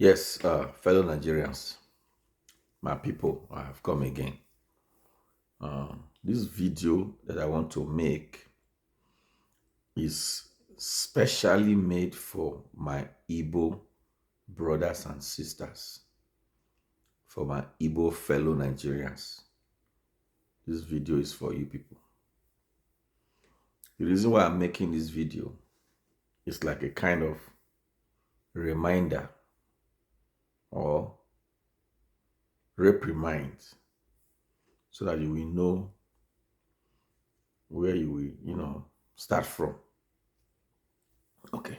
Yes, fellow Nigerians, my people, I have come again. This video that I want to make is specially made for my Igbo brothers and sisters, for my Igbo fellow Nigerians. This video is for you people. The reason why I'm making this video is like a kind of reminder or reprimand so that you will know where you will, start from. Okay.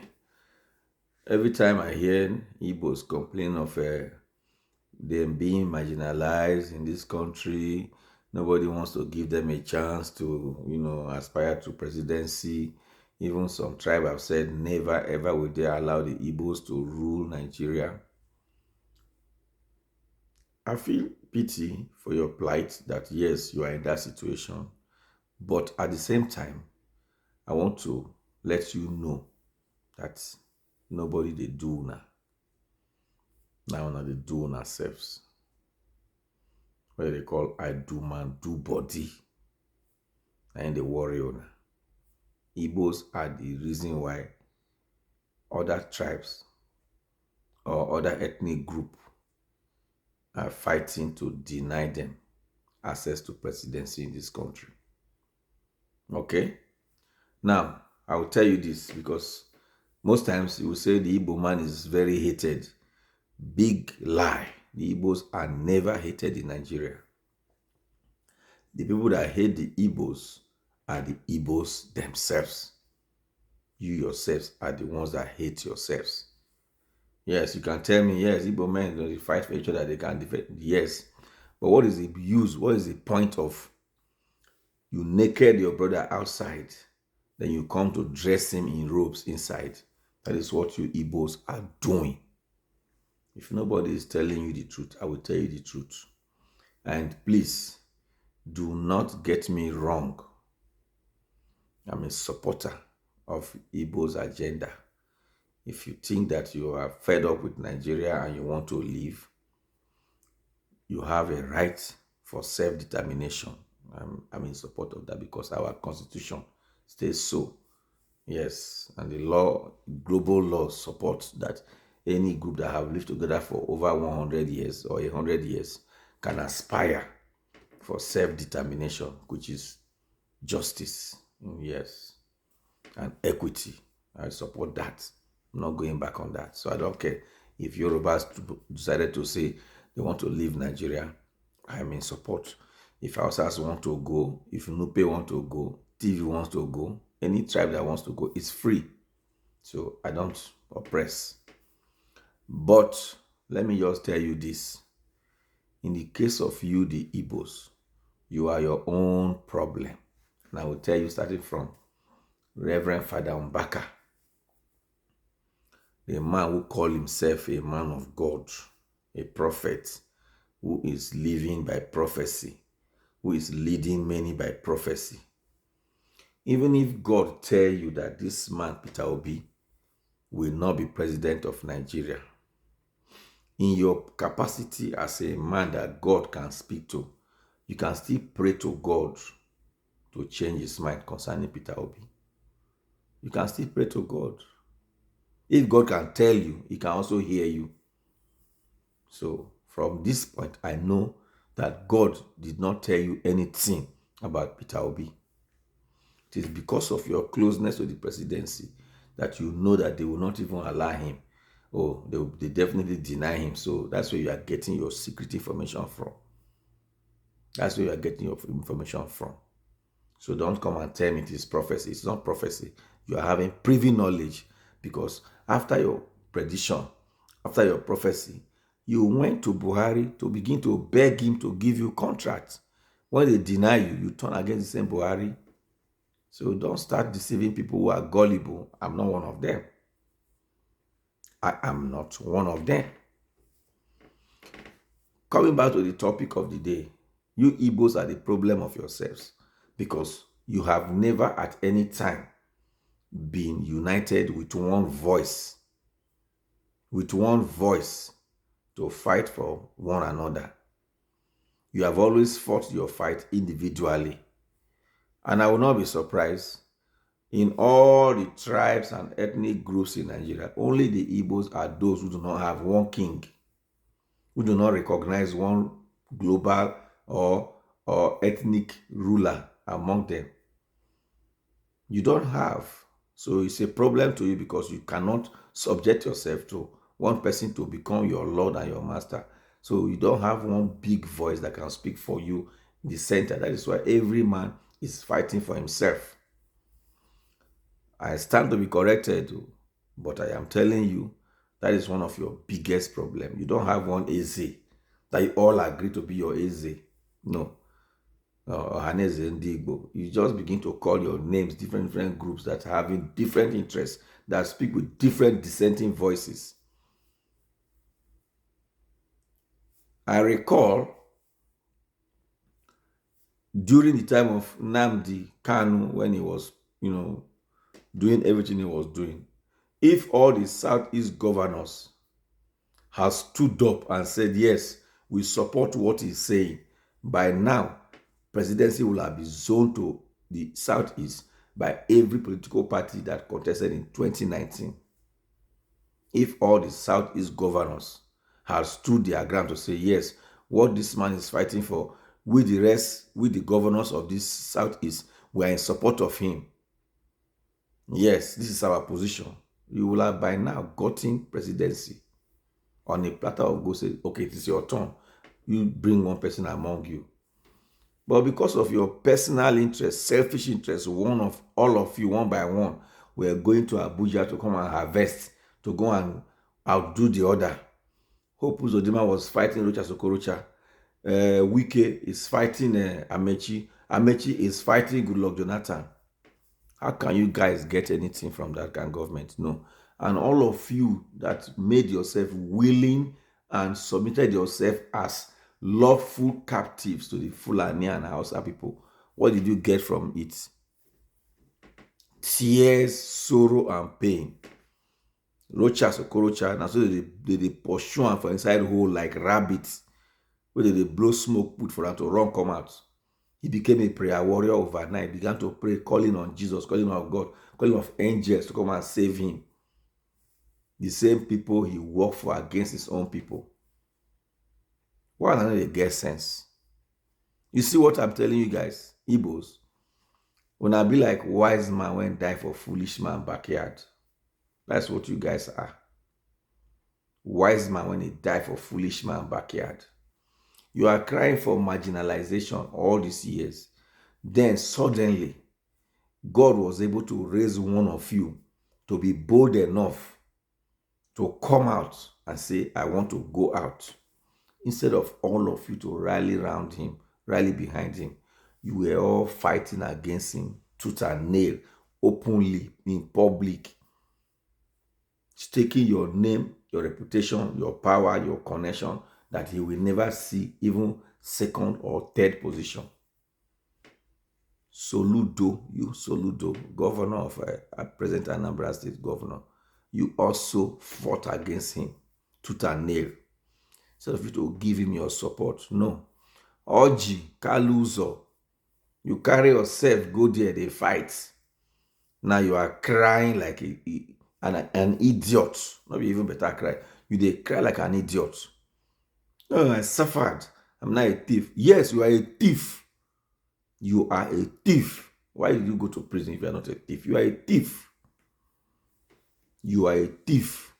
Every time I hear Igbos complain of them being marginalized in this country, nobody wants to give them a chance to, aspire to presidency. Even some tribe have said never ever will they allow the Igbos to rule Nigeria. I feel pity for your plight that yes, you are in that situation. But at the same time, I want to let you know that nobody they do now. Now they do on ourselves. What they call I do man, do body. And the warrior. Igbos are the reason why other tribes or other ethnic group are fighting to deny them access to presidency in this country. Okay? Now, I will tell you this because most times you will say the Igbo man is very hated. Big lie. The Igbos are never hated in Nigeria. The people that hate the Igbos are the Igbos themselves. You yourselves are the ones that hate yourselves. Yes, you can tell me, yes, Igbo men they fight for each other, they can defend. Yes. But what is the use? What is the point of you naked your brother outside, then you come to dress him in robes inside? That is what you Igbos are doing. If nobody is telling you the truth, I will tell you the truth. And please, do not get me wrong. I'm a supporter of Igbo's agenda. If you think that you are fed up with Nigeria and you want to leave, you have a right for self-determination. I'm in support of that because our constitution states so. Yes, and the law, global law supports that any group that have lived together for over 100 years or 100 years can aspire for self-determination, which is justice. Yes, and equity. I support that. I'm not going back on that. So I don't care if Yorubas decided to say they want to leave Nigeria. I'm in support. If Hausas want to go, if Nupe want to go, TV wants to go, any tribe that wants to go, it's free. So I don't oppress. But let me just tell you this. In the case of you, the Igbos, you are your own problem. And I will tell you starting from Reverend Father Mbaka, the man who called himself a man of God, a prophet, who is living by prophecy, who is leading many by prophecy. Even if God tell you that this man, Peter Obi, will not be president of Nigeria, in your capacity as a man that God can speak to, you can still pray to God to change his mind concerning Peter Obi. You can still pray to God. If God can tell you, he can also hear you. So from this point, I know that God did not tell you anything about Peter Obi. It is because of your closeness to the presidency that you know that they will not even allow him. Oh, they definitely deny him. So that's where you are getting your secret information from. That's where you are getting your information from. So don't come and tell me it is prophecy. It's not prophecy. You are having privy knowledge because after your prediction, after your prophecy, you went to Buhari to begin to beg him to give you contracts. When they deny you, you turn against the same Buhari. So don't start deceiving people who are gullible. I'm not one of them. I am not one of them. Coming back to the topic of the day, you Igbos are the problem of yourselves because you have never at any time been united with one voice. with one voice to fight for one another. You have always fought your fight individually. And I will not be surprised, in all the tribes and ethnic groups in Nigeria, only the Igbos are those who do not have one king, who do not recognize one global or ethnic ruler among them. You don't have. So it's a problem to you because you cannot subject yourself to one person to become your Lord and your master. So you don't have one big voice that can speak for you in the center. That is why every man is fighting for himself. I stand to be corrected, but I am telling you, that is one of your biggest problems. You don't have one Eze that you all agree to be your Eze. No. Ohaneze Ndigbo. You just begin to call your names, different groups that are having different interests, that speak with different dissenting voices. I recall during the time of Nnamdi Kanu, when he was, doing everything he was doing, if all the Southeast governors have stood up and said, yes, we support what he's saying, by now, presidency will have been zoned to the Southeast by every political party that contested in 2019. If all the Southeast governors have stood their ground to say, yes, what this man is fighting for, with the rest, with the governors of this Southeast, we are in support of him. Yes, this is our position. You will have by now gotten presidency on a platter of gold. Say, okay, it is your turn. You bring one person among you. But because of your personal interest, selfish interest, one of all of you, one by one, we are going to Abuja to come and harvest, to go and outdo the other. Hope Uzodinma was fighting Rochas Okorocha. Wike is fighting Amechi. Amechi is fighting Goodluck Jonathan. How can you guys get anything from that kind of government? No. And all of you that made yourself willing and submitted yourself as lawful captives to the Fulani and Hausa people, what did you get from it? Tears, sorrow, and pain. Rochas Okorocha, and so they pursue am for inside hole like rabbits, where they blow smoke put for them to run come out. He became a prayer warrior overnight. He began to pray, calling on Jesus, calling on God, calling on angels to come and save him. The same people he worked for against his own people. Why don't they get sense? You see what I'm telling you guys, Igbos? When I be like wise man when die for foolish man backyard. That's what you guys are. Wise man when he die for foolish man backyard. You are crying for marginalization all these years. Then suddenly, God was able to raise one of you to be bold enough to come out and say, I want to go out. Instead of all of you to rally around him, rally behind him, you were all fighting against him, tooth and nail, openly, in public, staking your name, your reputation, your power, your connection, that he will never see even second or third position. Soludo, governor of President Anambra State governor, you also fought against him, tooth and nail. Instead of you to give him your support, no. Orji, Kaluzo, you carry yourself, go there, they fight. Now you are crying like an idiot. Not even better cry. You they cry like an idiot. Oh, I suffered. I'm not a thief. Yes, you are a thief. You are a thief. Why did you go to prison if you are not a thief? You are a thief. You are a thief.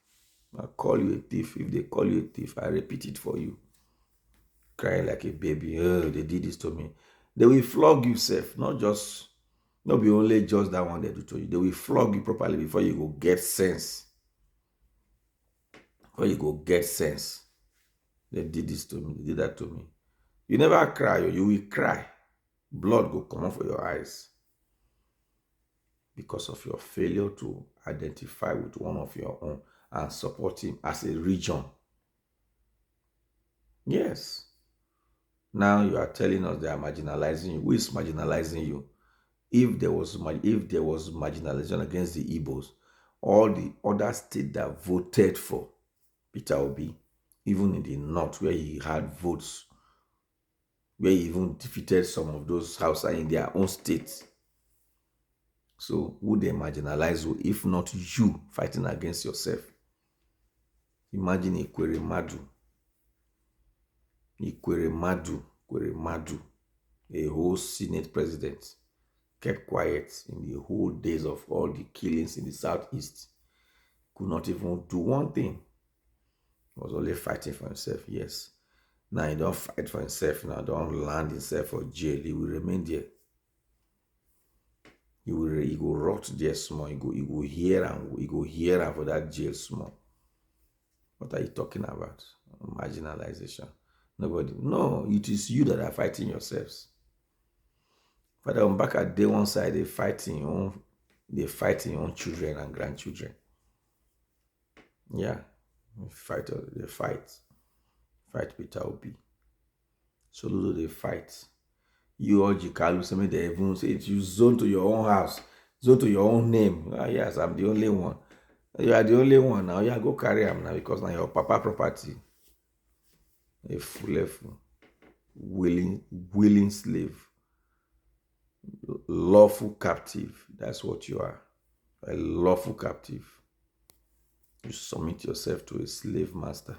I call you a thief. If they call you a thief, I repeat it for you. Crying like a baby. Oh, they did this to me. They will flog you, self. Not be only just that one they do to you. They will flog you properly before you go get sense. Before you go get sense. They did this to me. They did that to me. You never cry. You will cry. Blood will come off of your eyes. Because of your failure to identify with one of your own and support him as a region. Yes. Now you are telling us they are marginalizing you. Who is marginalizing you? If there was marginalization against the Igbos, all the other states that voted for Peter Obi, even in the north where he had votes, where he even defeated some of those houses in their own states. So who they marginalize you if not you fighting against yourself? Imagine Ikwere Madu, a whole Senate president, kept quiet in the whole days of all the killings in the southeast. Could not even do one thing. He was only fighting for himself, yes. Now he don't fight for himself, now don't land himself for jail. He will remain there. He go rot there small. He go hear and for that jail small. What are you talking about? Marginalization. Nobody. No, it is you that are fighting yourselves. Father, I'm back at day one side, they fighting your own children and grandchildren. Yeah. They fight. Fight Peter Obi. So they fight. You or Jikalu, say me they even say it, you zone to your own house, zone to your own name. Ah, yes, I'm the only one. You are the only one now. Yeah, go carry him now because now your papa property. A fool, willing slave, lawful captive. That's what you are. A lawful captive. You submit yourself to a slave master.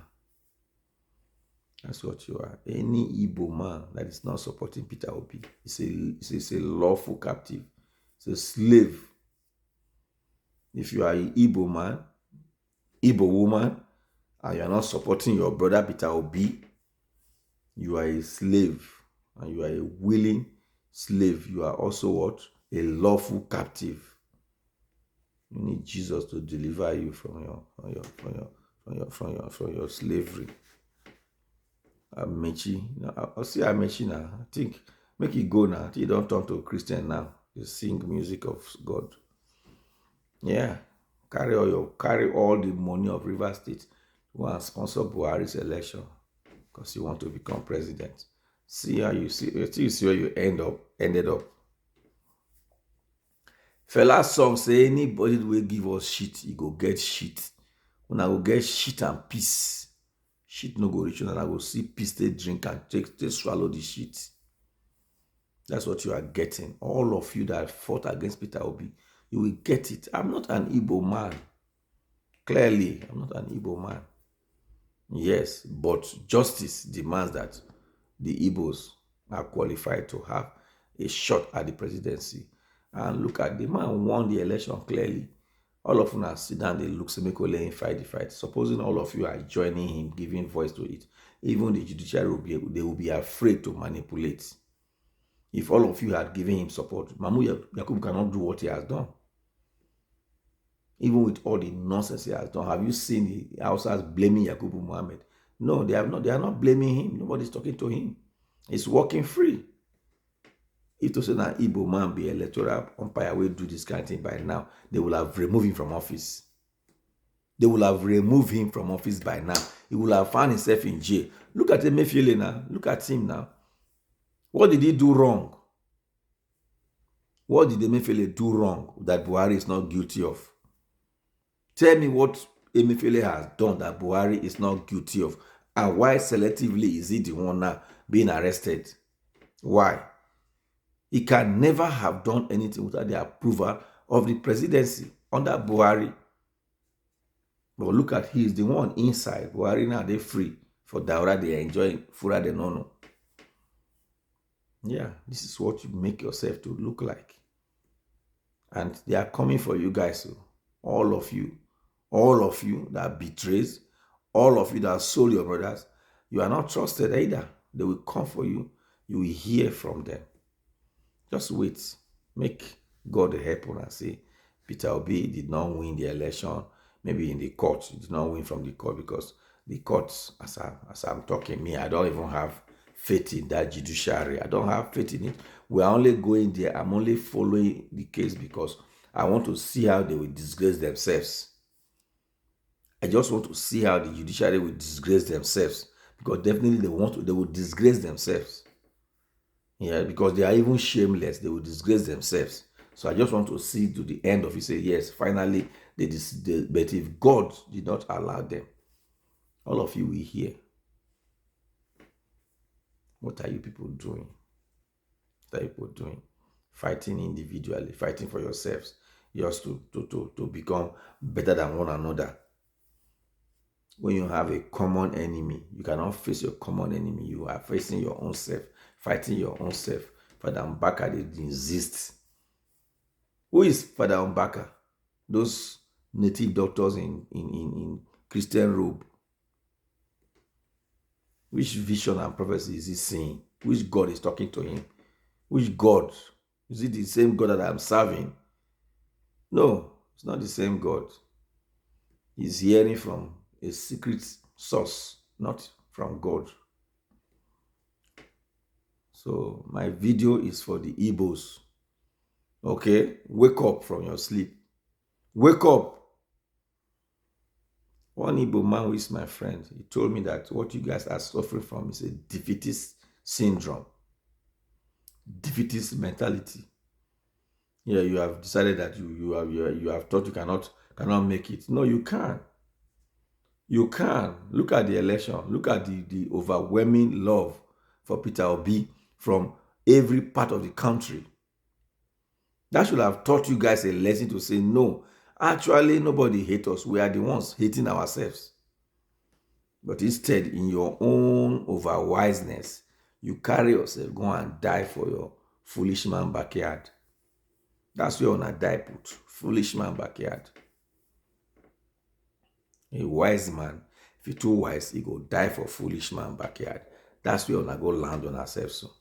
That's what you are. Any Igbo man that is not supporting Peter Obi is a lawful captive. It's a slave. If you are an Igbo man, Igbo woman, and you are not supporting your brother Peter Obi, you are a slave. And you are a willing slave. You are also what? A lawful captive. You need Jesus to deliver you from your slavery. Amechi. I'll see Amechi now. I think make it go now. You don't turn to a Christian now. You sing music of God. Yeah. Carry all the money of Rivers State. Go and sponsor Buhari's election because you want to become president. See where you ended up. Fela song say anybody will give us shit, he go get shit. When I go get shit and peace. Shit no go reach you, and I go see peace, they drink and take swallow the shit. That's what you are getting. All of you that fought against Peter Obi, you will get it. I'm not an Igbo man. Clearly, I'm not an Igbo man. Yes, but justice demands that the Igbos are qualified to have a shot at the presidency. And look at the man won the election clearly. All of you are sit down, they look Semekole and fight the fight. Supposing all of you are joining him, giving voice to it, even the judiciary will be afraid to manipulate. If all of you had given him support, Mahmoud Yakubu cannot do what he has done. Even with all the nonsense he has done, have you seen the Hausas blaming Yakubu Mohammed? No, they have not. They are not blaming him. Nobody's talking to him. He's walking free. If to say that Igbo man be electoral umpire will do this kind of thing by now, they will have removed him from office. They will have removed him from office by now. He will have found himself in jail. Look at Emefiele now. Look at him now. What did he do wrong? What did Emefiele do wrong that Buhari is not guilty of? Tell me what Emefiele has done that Buhari is not guilty of. And why selectively is he the one now being arrested? Why? He can never have done anything without the approval of the presidency under Buhari. But look at, he is the one inside. Buhari now, they're free. For Daura, they are enjoying Fura de Nono. Yeah, this is what you make yourself to look like. And they are coming for you guys. All of you that betrays, all of you that sold your brothers, you are not trusted either. They will come for you. You will hear from them. Just wait. Make God help you and say, Peter Obi did not win the election. Maybe in the court, he did not win from the court because the courts, as I'm talking, I don't even have faith in that judiciary. I don't have faith in it. We are only going there. I'm only following the case because I want to see how they will disgrace themselves. I just want to see how the judiciary will disgrace themselves because definitely they will disgrace themselves. Yeah, because they are even shameless. They will disgrace themselves. So I just want to see to the end of it. Say, yes, finally, but if God did not allow them, All of you will hear. What are you people doing? What are you people doing? Fighting individually, fighting for yourselves, just to become better than one another. When you have a common enemy, you cannot face your common enemy. You are facing your own self, fighting your own self. Father Mbaka did insist. Who is Father Mbaka? Those native doctors in Christian robe. Which vision and prophecy is he seeing? Which God is talking to him? Which God? Is it the same God that I'm serving? No, it's not the same God. He's hearing from a secret source, not from God. So my video is for the Igbos. Okay? Wake up from your sleep. Wake up. One Igbo man who is my friend, he told me that what you guys are suffering from is a defeatist syndrome. Defeatist mentality. Yeah, you have decided that you have thought you cannot make it. No, you can. You can. Look at the election. Look at the overwhelming love for Peter Obi from every part of the country. That should have taught you guys a lesson to say, no, actually, nobody hates us. We are the ones hating ourselves. But instead, in your own overwiseness, you carry yourself, go and die for your foolish man backyard. That's where on a die put. Foolish man backyard. A wise man, if you're too wise, he go die for foolish man backyard. That's where on a go land on ourselves. So.